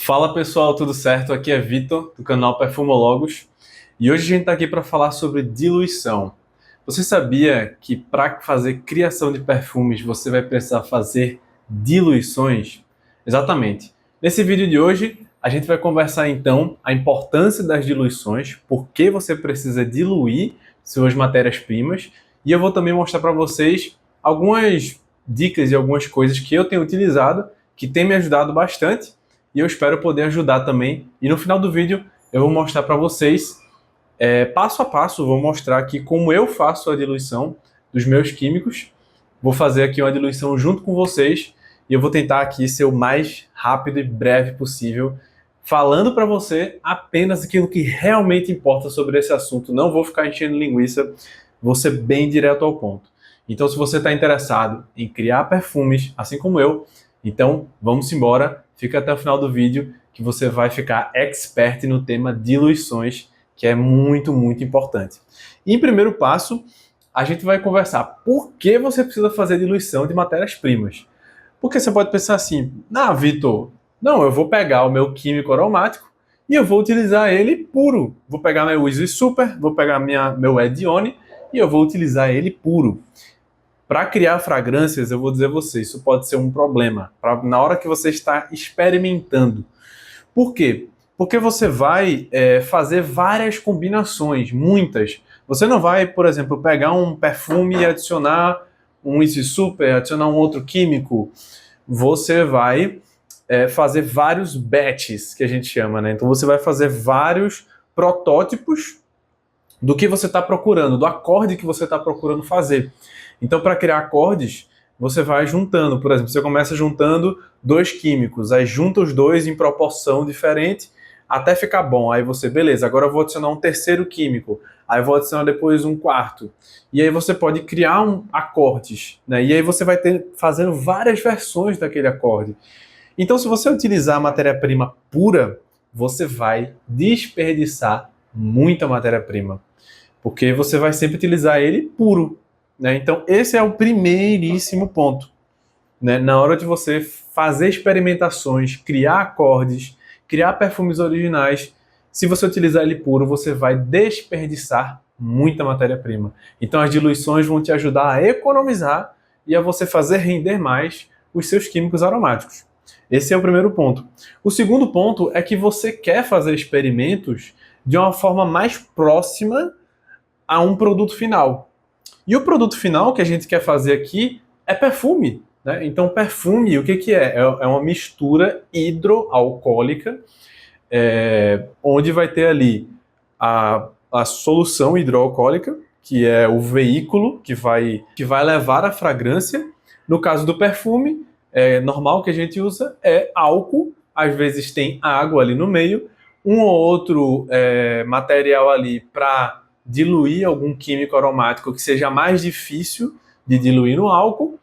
Fala pessoal, tudo certo? Aqui é Vitor, do canal Perfumologos, e hoje a gente está aqui para falar sobre diluição. Você sabia que para fazer criação de perfumes você vai precisar fazer diluições? Exatamente. Nesse vídeo de hoje a gente vai conversar então a importância das diluições, por que você precisa diluir suas matérias-primas, e eu vou também mostrar para vocês algumas dicas e algumas coisas que eu tenho utilizado que tem me ajudado bastante e eu espero poder ajudar também. E no final do vídeo eu vou mostrar para vocês, passo a passo, vou mostrar aqui como eu faço a diluição dos meus químicos. Vou fazer aqui uma diluição junto com vocês e eu vou tentar aqui ser o mais rápido e breve possível, falando para você apenas aquilo que realmente importa sobre esse assunto. Não vou ficar enchendo linguiça, vou ser bem direto ao ponto. Então, se você está interessado em criar perfumes, assim como eu, então vamos embora. Fica até o final do vídeo que você vai ficar expert no tema diluições, que é muito, muito importante. E em primeiro passo, a gente vai conversar por que você precisa fazer diluição de matérias-primas. Porque você pode pensar assim, Vitor, não, eu vou pegar o meu químico aromático e eu vou utilizar ele puro. Vou pegar meu Easy Super, vou pegar meu Edione e eu vou utilizar ele puro. Para criar fragrâncias, eu vou dizer a você, isso pode ser um problema na hora que você está experimentando. Por quê? Porque você vai fazer várias combinações, muitas. Você não vai, por exemplo, pegar um perfume e adicionar um Easy Super, adicionar um outro químico. Você vai fazer vários batches, que a gente chama, né? Então você vai fazer vários protótipos do que você está procurando, do acorde que você está procurando fazer. Então, para criar acordes, você vai juntando. Por exemplo, você começa juntando dois químicos, aí junta os dois em proporção diferente até ficar bom. Aí você, beleza, agora eu vou adicionar um terceiro químico, aí eu vou adicionar depois um quarto. E aí você pode criar acordes, né? E aí você vai fazendo várias versões daquele acorde. Então, se você utilizar a matéria-prima pura, você vai desperdiçar muita matéria-prima, porque você vai sempre utilizar ele puro, né? Então, esse é o primeiríssimo ponto, né? Na hora de você fazer experimentações, criar acordes, criar perfumes originais, se você utilizar ele puro, você vai desperdiçar muita matéria-prima. Então, as diluições vão te ajudar a economizar e a você fazer render mais os seus químicos aromáticos. Esse é o primeiro ponto. O segundo ponto é que você quer fazer experimentos de uma forma mais próxima a um produto final. E o produto final que a gente quer fazer aqui é perfume, né? Então, perfume, o que é? É uma mistura hidroalcoólica, onde vai ter ali a solução hidroalcoólica, que é o veículo que vai levar a fragrância. No caso do perfume, normal que a gente usa é álcool, às vezes tem água ali no meio, um ou outro material ali para diluir algum químico aromático que seja mais difícil de diluir no álcool,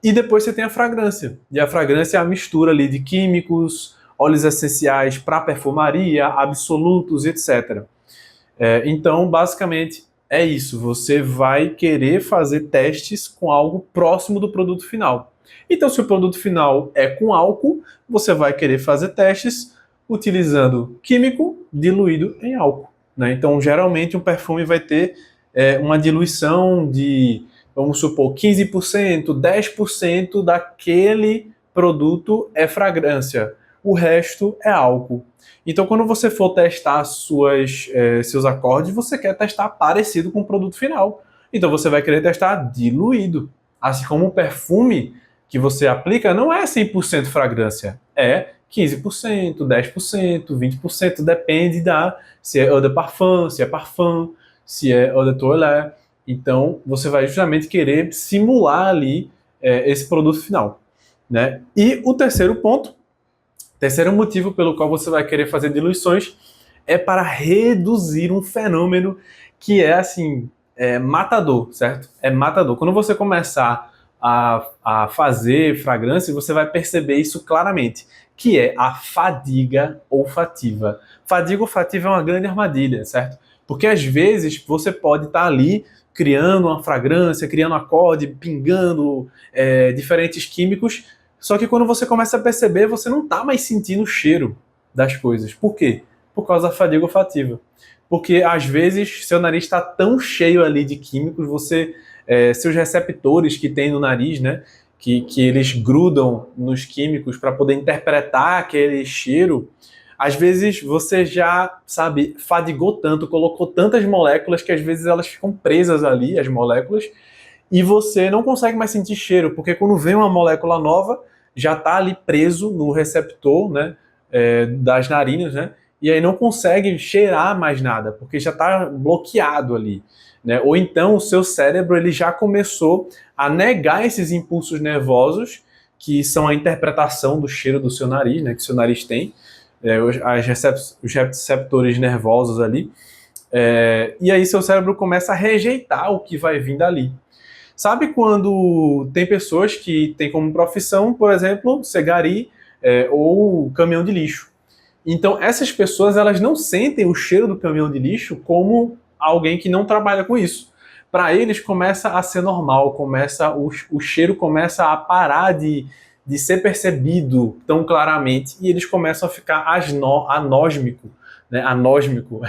e depois você tem a fragrância. E a fragrância é a mistura ali de químicos, óleos essenciais para perfumaria, absolutos, etc. Então, basicamente, é isso. Você vai querer fazer testes com algo próximo do produto final. Então, se o produto final é com álcool, você vai querer fazer testes utilizando químico diluído em álcool, né? Então, geralmente, um perfume vai ter uma diluição de, vamos supor, 15%, 10% daquele produto é fragrância. O resto é álcool. Então, quando você for testar seus acordes, você quer testar parecido com o produto final. Então, você vai querer testar diluído. Assim como o perfume que você aplica não é 100% fragrância, é 15%, 10%, 20%, depende se é eau de parfum, se é eau de toilette. Então, você vai justamente querer simular ali esse produto final, né? E o terceiro motivo pelo qual você vai querer fazer diluições é para reduzir um fenômeno que é assim, matador, certo? É matador. Quando você começar a fazer fragrância, você vai perceber isso claramente, que é a fadiga olfativa. Fadiga olfativa é uma grande armadilha, certo? Porque às vezes você pode estar ali criando uma fragrância, criando um acorde, pingando diferentes químicos, só que quando você começa a perceber, você não está mais sentindo o cheiro. das coisas. Por quê? Por causa da fadiga olfativa. Porque às vezes seu nariz está tão cheio ali de químicos, seus receptores que tem no nariz, né, que eles grudam nos químicos para poder interpretar aquele cheiro, às vezes você já, sabe, fadigou tanto, colocou tantas moléculas que às vezes elas ficam presas ali, as moléculas, e você não consegue mais sentir cheiro, porque quando vem uma molécula nova, já está ali preso no receptor, né, das narinas, né, e aí não consegue cheirar mais nada, porque já está bloqueado ali, né? Ou então o seu cérebro ele já começou a negar esses impulsos nervosos, que são a interpretação do cheiro do seu nariz, né, que o seu nariz tem, os receptores nervosos ali, e aí seu cérebro começa a rejeitar o que vai vir dali. Sabe quando tem pessoas que têm como profissão, por exemplo, ser gari ou caminhão de lixo? Então essas pessoas elas não sentem o cheiro do caminhão de lixo como alguém que não trabalha com isso. Para eles começa a ser normal, o cheiro começa a parar de ser percebido tão claramente e eles começam a ficar anósmico, né? Anósmico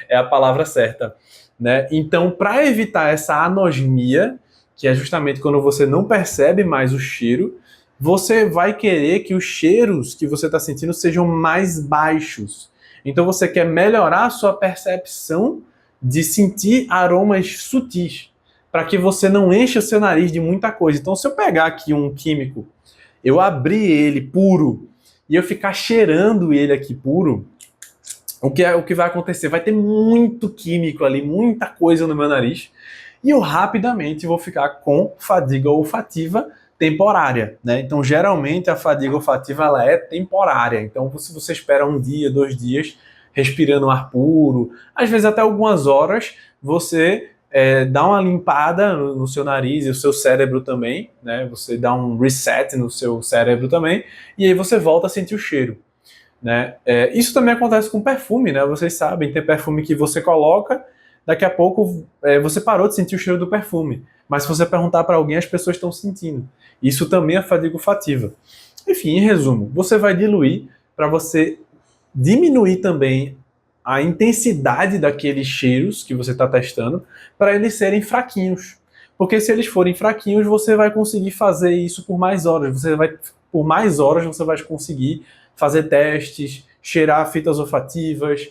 é a palavra certa, né? Então, para evitar essa anosmia, que é justamente quando você não percebe mais o cheiro, você vai querer que os cheiros que você está sentindo sejam mais baixos. Então você quer melhorar a sua percepção de sentir aromas sutis, para que você não encha o seu nariz de muita coisa. Então se eu pegar aqui um químico, eu abrir ele puro e eu ficar cheirando ele aqui puro, o que vai acontecer? Vai ter muito químico ali, muita coisa no meu nariz, e eu rapidamente vou ficar com fadiga olfativa temporária, né? Então, geralmente, a fadiga olfativa ela é temporária. Então, se você espera um dia, 2 dias, respirando ar puro, às vezes até algumas horas, você dá uma limpada no seu nariz e o seu cérebro também, né? Você dá um reset no seu cérebro também, e aí você volta a sentir o cheiro, né? Isso também acontece com perfume, né? Vocês sabem, tem perfume que você coloca, daqui a pouco você parou de sentir o cheiro do perfume. Mas se você perguntar para alguém, as pessoas estão sentindo. Isso também é fadiga olfativa. Enfim, em resumo, você vai diluir para você diminuir também a intensidade daqueles cheiros que você está testando para eles serem fraquinhos. Porque se eles forem fraquinhos, você vai conseguir fazer isso por mais horas. Por mais horas você vai conseguir fazer testes, cheirar fitas olfativas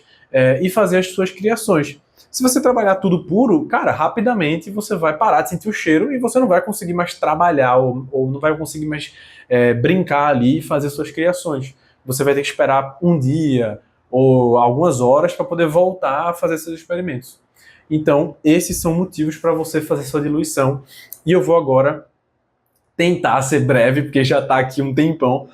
e fazer as suas criações. Se você trabalhar tudo puro, cara, rapidamente você vai parar de sentir o cheiro e você não vai conseguir mais trabalhar ou não vai conseguir mais brincar ali e fazer suas criações. Você vai ter que esperar um dia ou algumas horas para poder voltar a fazer seus experimentos. Então, esses são motivos para você fazer sua diluição. E eu vou agora tentar ser breve, porque já está aqui um tempão,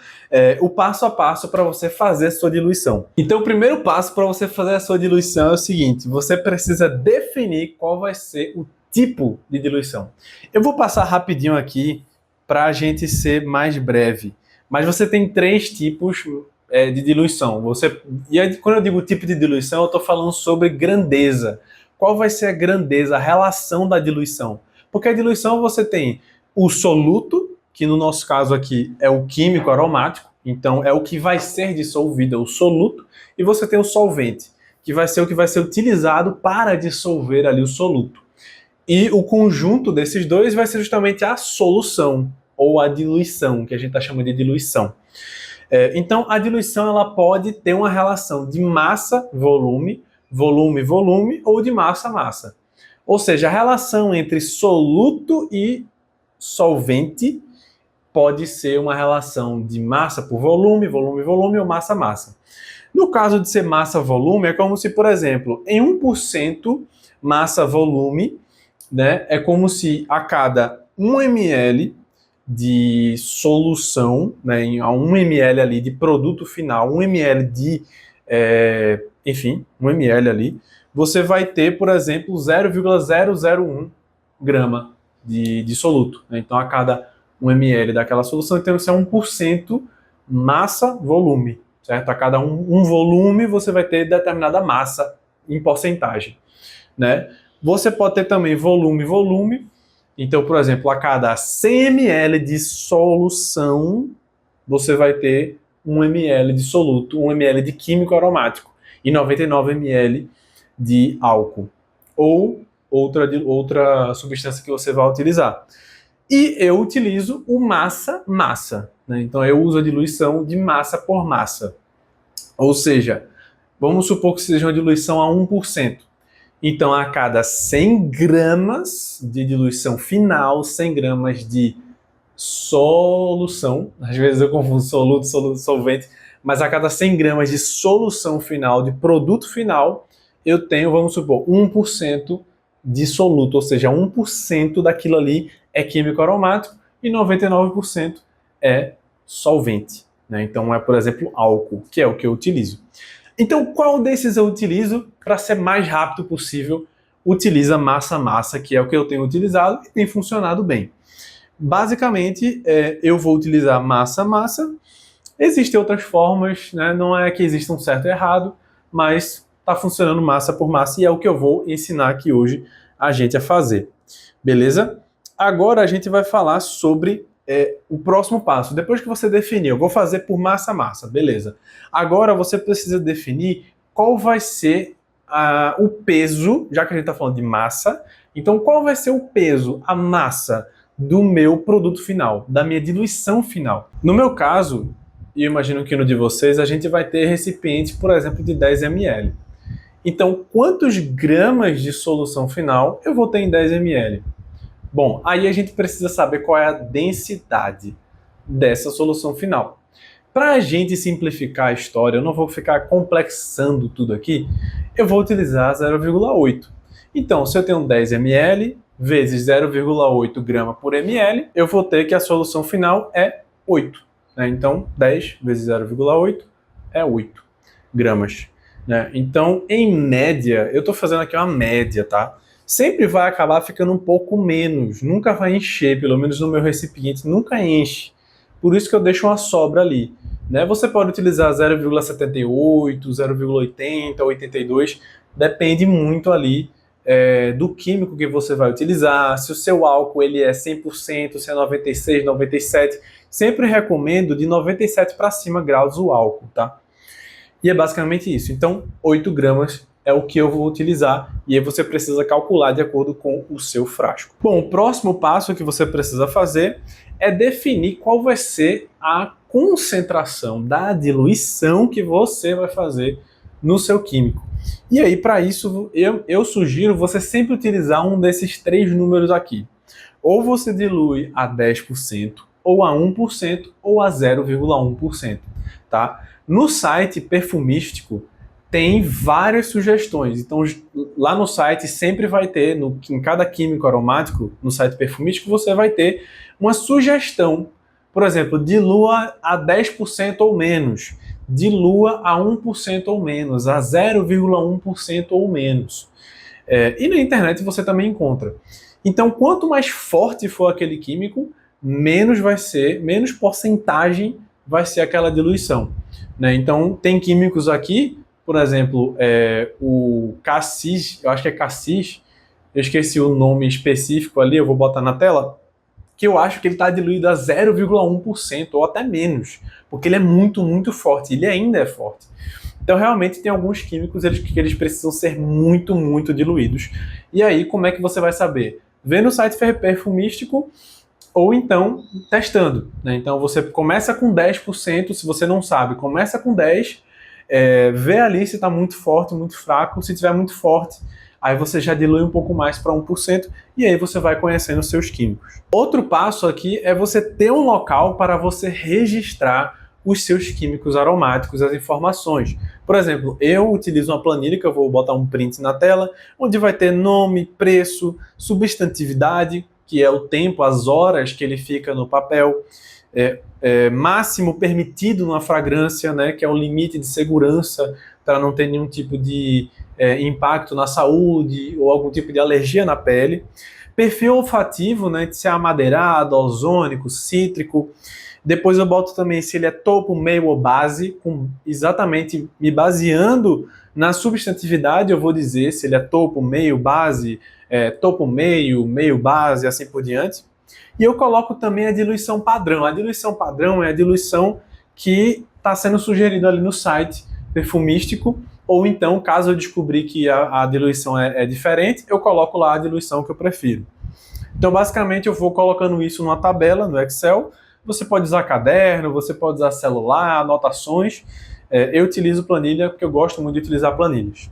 o passo a passo para você fazer a sua diluição. Então, o primeiro passo para você fazer a sua diluição é o seguinte: você precisa definir qual vai ser o tipo de diluição. Eu vou passar rapidinho aqui para a gente ser mais breve, mas você tem 3 tipos de diluição. E aí, quando eu digo tipo de diluição, eu estou falando sobre grandeza. Qual vai ser a grandeza, a relação da diluição? Porque a diluição você tem o soluto, que no nosso caso aqui é o químico aromático, então é o que vai ser dissolvido, é o soluto, e você tem o solvente, que vai ser o que vai ser utilizado para dissolver ali o soluto. E o conjunto desses dois vai ser justamente a solução, ou a diluição, que a gente está chamando de diluição. Então, a diluição ela pode ter uma relação de massa-volume, volume-volume, ou de massa-massa. Ou seja, a relação entre soluto e solvente pode ser uma relação de massa por volume, volume-volume ou massa-massa. No caso de ser massa-volume, é como se, por exemplo, em 1% massa-volume, né, é como se a cada 1 ml de solução, né, a 1 ml ali de produto final, 1 ml de, enfim, 1 ml ali, você vai ter, por exemplo, 0,001 grama de soluto. Né? Então, a cada 1 ml daquela solução, então isso é 1% massa-volume. Certo? A cada um volume, você vai ter determinada massa em porcentagem. Né? Você pode ter também volume-volume. Então, por exemplo, a cada 100 ml de solução, você vai ter 1 ml de soluto, 1 ml de químico aromático e 99 ml de álcool ou outra substância que você vai utilizar. E eu utilizo o massa-massa, né? Então eu uso a diluição de massa por massa. Ou seja, vamos supor que seja uma diluição a 1%. Então, a cada 100 gramas de diluição final, 100 gramas de solução, às vezes eu confundo soluto, solvente, mas a cada 100 gramas de solução final, de produto final, eu tenho, vamos supor, 1% de soluto, ou seja, 1% daquilo ali é químico aromático e 99% é solvente, né? Então é, por exemplo, álcool, que é o que eu utilizo. Então, qual desses eu utilizo? Para ser mais rápido possível, utiliza massa-massa, que é o que eu tenho utilizado e tem funcionado bem. Basicamente, eu vou utilizar massa-massa. Existem outras formas, né? Não é que exista um certo e errado, mas está funcionando massa por massa e é o que eu vou ensinar aqui hoje a gente a fazer. Beleza? Agora a gente vai falar sobre o próximo passo. Depois que você definiu, eu vou fazer por massa-massa, beleza. Agora você precisa definir qual vai ser o peso, já que a gente está falando de massa, então qual vai ser o peso, a massa do meu produto final, da minha diluição final. No meu caso, e eu imagino que no de vocês, a gente vai ter recipiente, por exemplo, de 10 ml. Então, quantos gramas de solução final eu vou ter em 10 ml? Bom, aí a gente precisa saber qual é a densidade dessa solução final. Para a gente simplificar a história, eu não vou ficar complexando tudo aqui, eu vou utilizar 0,8. Então, se eu tenho 10 ml vezes 0,8 grama por ml, eu vou ter que a solução final é 8. Né? Então, 10 vezes 0,8 é 8 gramas. Né? Então, em média, eu estou fazendo aqui uma média, tá? Sempre vai acabar ficando um pouco menos, nunca vai encher, pelo menos no meu recipiente, nunca enche. Por isso que eu deixo uma sobra ali. Né? Você pode utilizar 0,78, 0,80, 82, depende muito ali do químico que você vai utilizar, se o seu álcool ele é 100%, se é 96, 97, sempre recomendo de 97 para cima graus o álcool, tá? E é basicamente isso. Então, 8 gramas é o que eu vou utilizar e aí você precisa calcular de acordo com o seu frasco. Bom, o próximo passo que você precisa fazer é definir qual vai ser a concentração da diluição que você vai fazer no seu químico. E aí, para isso, eu sugiro você sempre utilizar um desses 3 números aqui. Ou você dilui a 10%, ou a 1%, ou a 0,1%. Tá? No site perfumístico, tem várias sugestões. Então, lá no site sempre vai ter, em cada químico aromático, no site perfumístico, você vai ter uma sugestão. Por exemplo, dilua a 10% ou menos, dilua a 1% ou menos, a 0,1% ou menos. E na internet você também encontra. Então, quanto mais forte for aquele químico, menos porcentagem vai ser aquela diluição. Né? Então, tem químicos aqui, por exemplo, o cassis, eu acho que é cassis, eu esqueci o nome específico ali, eu vou botar na tela, que eu acho que ele está diluído a 0,1% ou até menos, porque ele é muito, muito forte, ele ainda é forte. Então, realmente, tem alguns químicos que eles precisam ser muito, muito diluídos. E aí, como é que você vai saber? Vê no site perfumístico ou então testando. Né? Então, você começa com 10%, se você não sabe, começa com 10%, vê ali se está muito forte, muito fraco. Se estiver muito forte, aí você já dilui um pouco mais para 1% e aí você vai conhecendo os seus químicos. Outro passo aqui é você ter um local para você registrar os seus químicos aromáticos, as informações. Por exemplo, eu utilizo uma planilha que eu vou botar um print na tela, onde vai ter nome, preço, substantividade, que é o tempo, as horas que ele fica no papel, máximo permitido numa fragrância, né, que é o limite de segurança para não ter nenhum tipo de impacto na saúde ou algum tipo de alergia na pele. Perfil olfativo, né, de ser amadeirado, ozônico, cítrico. Depois eu boto também se ele é topo, meio ou base, exatamente me baseando na substantividade, eu vou dizer se ele é topo, meio, base, topo, meio, base, assim por diante. E eu coloco também a diluição padrão. A diluição padrão é a diluição que está sendo sugerido ali no site perfumístico, ou então, caso eu descobrir que a diluição é diferente, eu coloco lá a diluição que eu prefiro. Então, basicamente, eu vou colocando isso numa tabela no Excel. Você pode usar caderno, você pode usar celular, anotações. Eu utilizo planilha porque eu gosto muito de utilizar planilhas.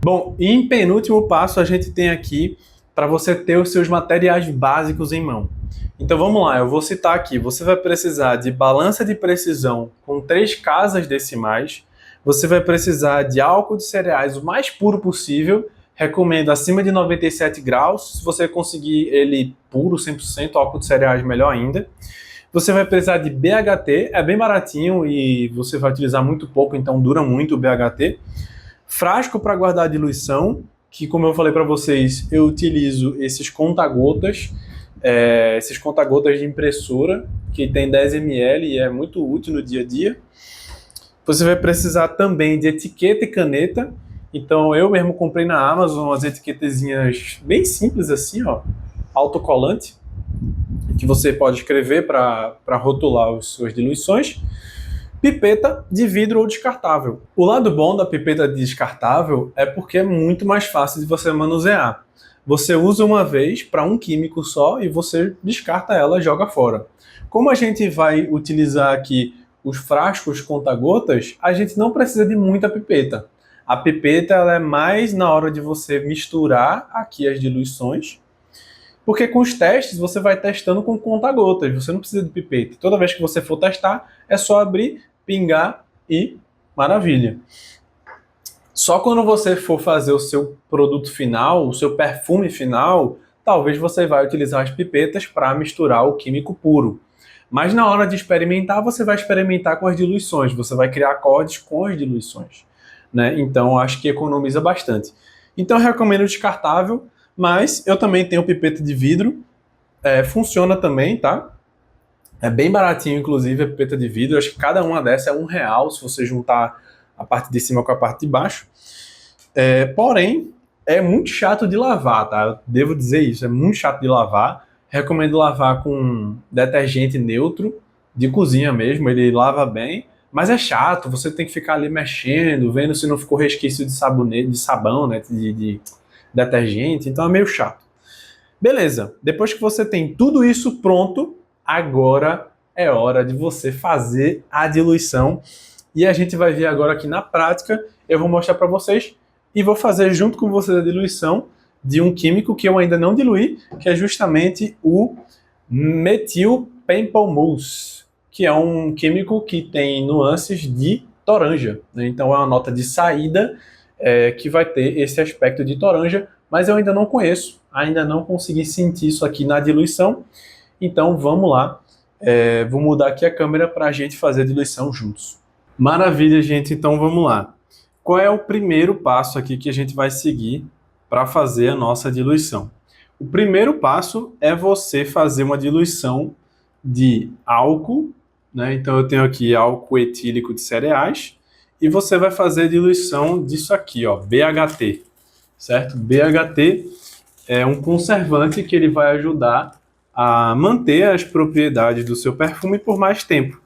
Bom, e em penúltimo passo, a gente tem aqui para você ter os seus materiais básicos em mão. Então vamos lá, eu vou citar aqui. Você vai precisar de balança de precisão com 3 casas decimais. Você vai precisar de álcool de cereais o mais puro possível. Recomendo acima de 97 graus. Se você conseguir ele puro, 100%, álcool de cereais, melhor ainda. Você vai precisar de BHT, é bem baratinho e você vai utilizar muito pouco, então dura muito o BHT. Frasco para guardar a diluição, que como eu falei para vocês, eu utilizo esses conta-gotas, de impressora, que tem 10 ml e é muito útil no dia a dia. Você vai precisar também de etiqueta e caneta. Então eu mesmo comprei na Amazon umas etiquetezinhas bem simples assim, ó, autocolante, que você pode escrever para rotular as suas diluições. Pipeta de vidro ou descartável. O lado bom da pipeta descartável é porque é muito mais fácil de você manusear. Você usa uma vez para um químico só e você descarta ela e joga fora. Como a gente vai utilizar aqui os frascos conta-gotas, a gente não precisa de muita pipeta. A pipeta ela é mais na hora de você misturar aqui as diluições, porque com os testes você vai testando com conta-gotas, você não precisa de pipeta. Toda vez que você for testar, é só abrir, pingar e maravilha. Só quando você for fazer o seu produto final, o seu perfume final, talvez você vai utilizar as pipetas para misturar o químico puro. Mas na hora de experimentar, você vai experimentar com as diluições, você vai criar acordes com as diluições, né? Então acho que economiza bastante. Então eu recomendo descartável, mas eu também tenho pipeta de vidro, funciona também, tá? É bem baratinho, inclusive, a pipeta de vidro. Acho que cada uma dessa é R$1 se você juntar a parte de cima com a parte de baixo. Porém, é muito chato de lavar, tá? Devo dizer isso, é muito chato de lavar. Recomendo lavar com detergente neutro, de cozinha mesmo, ele lava bem. Mas é chato, você tem que ficar ali mexendo, vendo se não ficou resquício de sabonete, de sabão, né? De detergente, então é meio chato. Beleza, depois que você tem tudo isso pronto, agora é hora de você fazer a diluição. E a gente vai ver agora aqui na prática, eu vou mostrar para vocês e vou fazer junto com vocês a diluição de um químico que eu ainda não diluí, que é justamente o metilpenpalmousse, que é um químico que tem nuances de toranja, né? Então é uma nota de saída que vai ter esse aspecto de toranja, mas eu ainda não conheço, ainda não consegui sentir isso aqui na diluição. Então vamos lá, vou mudar aqui a câmera para a gente fazer a diluição juntos. Maravilha, gente, então vamos lá. Qual é o primeiro passo aqui que a gente vai seguir para fazer a nossa diluição? O primeiro passo é você fazer uma diluição de álcool, né? Então eu tenho aqui álcool etílico de cereais, e você vai fazer a diluição disso aqui, ó, BHT, certo? BHT é um conservante que ele vai ajudar a manter as propriedades do seu perfume por mais tempo.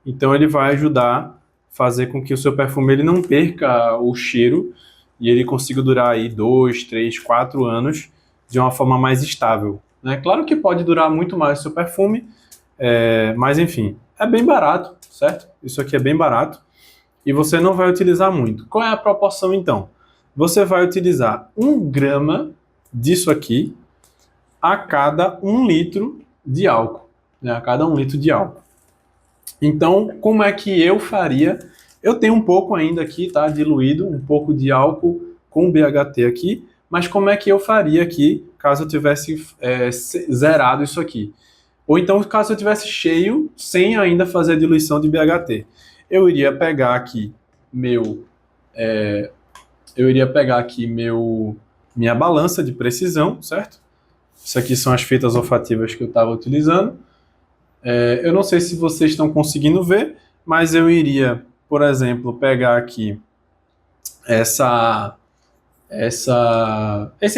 Então ele vai ajudar a fazer com que o seu perfume ele não perca o cheiro e ele consiga durar aí 2, 3, 4 anos de uma forma mais estável, né? Claro que pode durar muito mais o seu perfume, mas enfim, é bem barato, certo? Isso aqui é bem barato e você não vai utilizar muito. Qual é a proporção então? Você vai utilizar 1 grama disso aqui a cada 1 litro de álcool, né? A cada 1 litro de álcool. Então, como é que eu faria? Eu tenho um pouco ainda aqui, tá? Diluído, um pouco de álcool com BHT aqui, mas como é que eu faria aqui, caso eu tivesse zerado isso aqui? Ou então, caso eu tivesse cheio, sem ainda fazer a diluição de BHT. Eu iria pegar aqui minha balança de precisão, certo? Isso aqui são as fitas olfativas que eu estava utilizando. Eu não sei se vocês estão conseguindo ver, mas eu iria, por exemplo, pegar aqui esse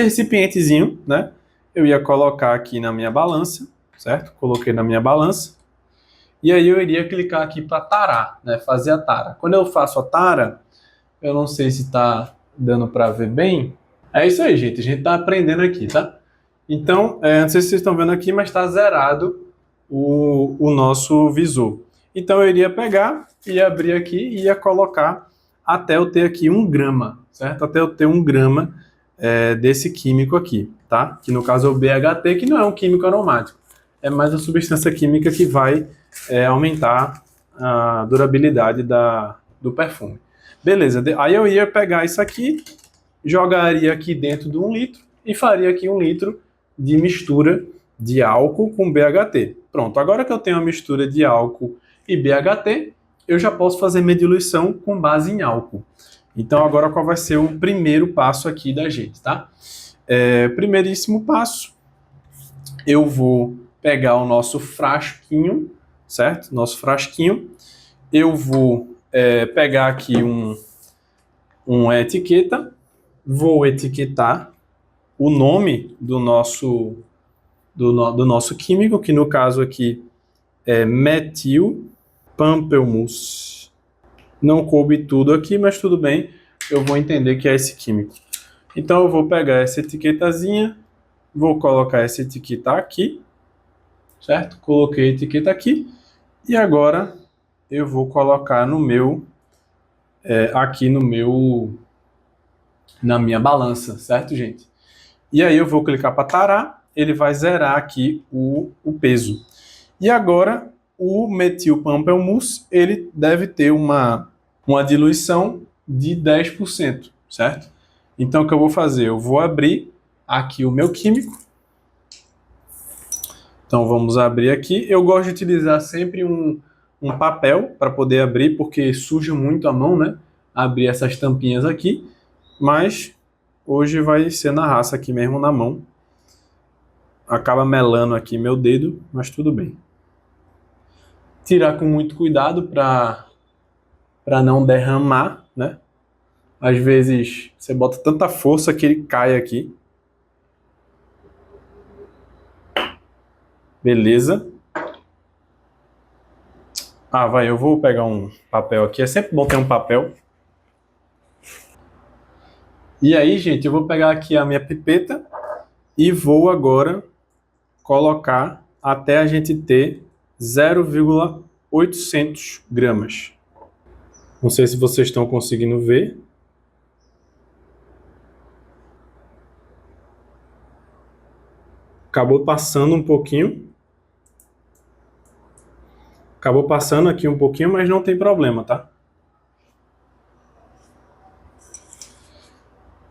recipientezinho, né? Eu ia colocar aqui na minha balança, certo? Coloquei na minha balança. E aí eu iria clicar aqui para tarar, né? Fazer a tara. Quando eu faço a tara, eu não sei se está dando para ver bem. É isso aí, gente. A gente está aprendendo aqui, tá? Então, não sei se vocês estão vendo aqui, mas está zerado o nosso visor. Então eu iria pegar, ia abrir aqui e ia colocar até eu ter aqui 1 grama, certo? Até eu ter 1 grama desse químico aqui, tá? Que no caso é o BHT, que não é um químico aromático. É mais a substância química que vai aumentar a durabilidade do perfume. Beleza, aí eu ia pegar isso aqui, jogaria aqui dentro de 1 litro e faria aqui 1 litro de mistura de álcool com BHT. Pronto, agora que eu tenho a mistura de álcool e BHT, eu já posso fazer minha diluição com base em álcool. Então agora qual vai ser o primeiro passo aqui da gente, tá? Primeiríssimo passo, eu vou pegar o nosso frasquinho, certo? Nosso frasquinho. Eu vou pegar aqui uma etiqueta, vou etiquetar o nome do nosso químico, que no caso aqui é metilpampelmuse. Não coube tudo aqui, mas tudo bem, eu vou entender que é esse químico. Então eu vou pegar essa etiquetazinha, vou colocar essa etiqueta aqui, certo? Coloquei a etiqueta aqui, e agora eu vou colocar no meu, na minha balança, certo, gente? E aí eu vou clicar para tarar, ele vai zerar aqui o peso. E agora o metilpampelmuse, ele deve ter uma diluição de 10%, certo? Então o que eu vou fazer? Eu vou abrir aqui o meu químico. Então vamos abrir aqui. Eu gosto de utilizar sempre um papel para poder abrir, porque suja muito a mão, né? Abrir essas tampinhas aqui. Mas hoje vai ser na raça aqui mesmo, na mão. Acaba melando aqui meu dedo, mas tudo bem. Tirar com muito cuidado para não derramar, né? Às vezes você bota tanta força que ele cai aqui. Beleza. Eu vou pegar um papel aqui. É sempre bom ter um papel. E aí, gente, eu vou pegar aqui a minha pipeta e vou agora colocar até a gente ter 0,800 gramas. Não sei se vocês estão conseguindo ver. Acabou passando um pouquinho. Acabou passando aqui um pouquinho, mas não tem problema, tá?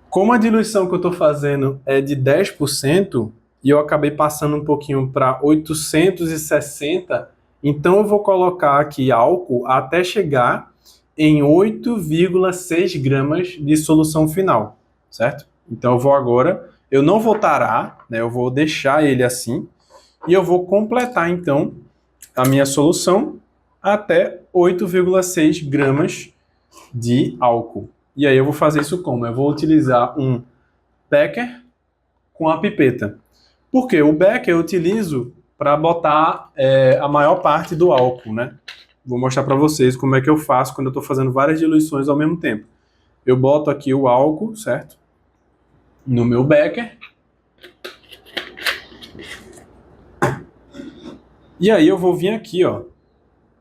Como a diluição que eu estou fazendo é de 10%, e eu acabei passando um pouquinho para 860, então eu vou colocar aqui álcool até chegar em 8,6 gramas de solução final, certo? Então eu vou agora, eu não vou tarar, né? Eu vou deixar ele assim, e eu vou completar então a minha solução até 8,6 gramas de álcool. E aí eu vou fazer isso como? Eu vou utilizar um becker com a pipeta. Por quê? O becker eu utilizo para botar a maior parte do álcool, né? Vou mostrar para vocês como é que eu faço quando eu estou fazendo várias diluições ao mesmo tempo. Eu boto aqui o álcool, certo? No meu becker. E aí eu vou vir aqui, ó.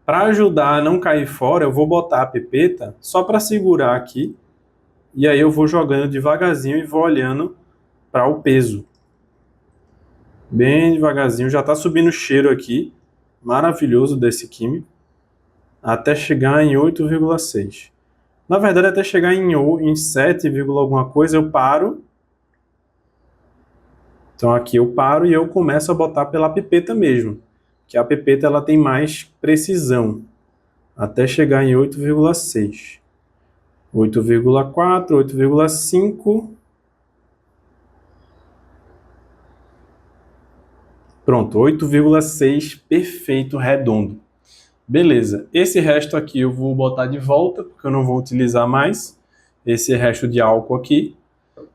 Para ajudar a não cair fora, eu vou botar a pipeta só para segurar aqui. E aí eu vou jogando devagarzinho e vou olhando para o peso. Bem devagarzinho, já está subindo o cheiro aqui, maravilhoso desse químico, até chegar em 8,6. Na verdade, até chegar em 7, alguma coisa, eu paro. Então aqui eu paro e eu começo a botar pela pipeta mesmo, que a pipeta ela tem mais precisão, até chegar em 8,6. 8,4, 8,5. Pronto, 8,6 perfeito, redondo. Beleza, esse resto aqui eu vou botar de volta, porque eu não vou utilizar mais esse resto de álcool aqui.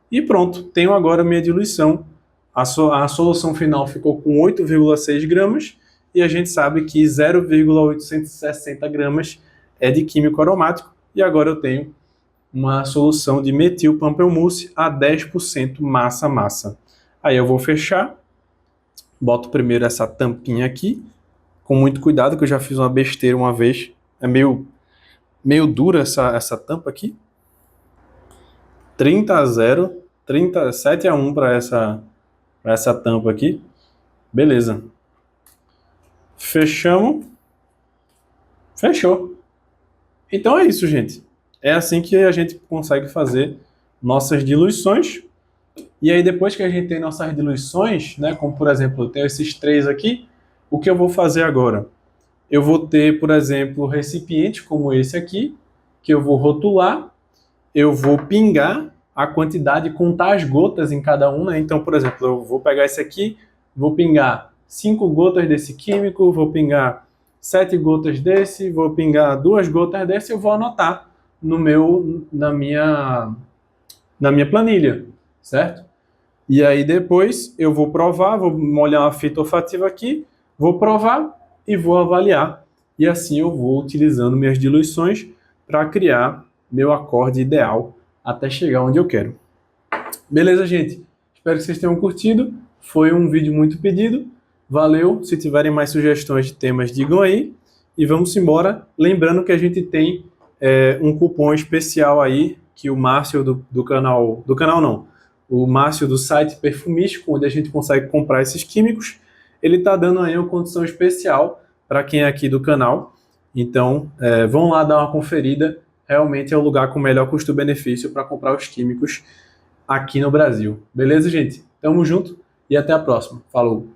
E pronto, tenho agora minha diluição. A solução final ficou com 8,6 gramas e a gente sabe que 0,860 gramas é de químico aromático, e agora eu tenho uma solução de metilpampelmousse a 10% massa-massa. Aí eu vou fechar, boto primeiro essa tampinha aqui, com muito cuidado, que eu já fiz uma besteira uma vez, é meio dura essa tampa aqui. 30-0, 7-1 para essa tampa aqui. Beleza. Fechamos. Fechou. Então é isso, gente. É assim que a gente consegue fazer nossas diluições. E aí, depois que a gente tem nossas diluições, né, como por exemplo, eu tenho esses 3 aqui, o que eu vou fazer agora? Eu vou ter, por exemplo, recipiente como esse aqui, que eu vou rotular, eu vou pingar a quantidade, contar as gotas em cada um, né? Então, por exemplo, eu vou pegar esse aqui, vou pingar 5 gotas desse químico, vou pingar 7 gotas desse, vou pingar 2 gotas desse, eu vou anotar na minha planilha, certo? E aí depois eu vou provar, vou molhar uma fita olfativa aqui, vou provar e vou avaliar. E assim eu vou utilizando minhas diluições para criar meu acorde ideal até chegar onde eu quero. Beleza, gente? Espero que vocês tenham curtido. Foi um vídeo muito pedido. Valeu. Se tiverem mais sugestões de temas, digam aí. E vamos embora. Lembrando que a gente tem um cupom especial aí, que o Márcio do canal não, o Márcio do site Perfumístico, onde a gente consegue comprar esses químicos, ele está dando aí uma condição especial para quem é aqui do canal. Então, vão lá dar uma conferida. Realmente é o lugar com o melhor custo-benefício para comprar os químicos aqui no Brasil. Beleza, gente? Tamo junto e até a próxima. Falou!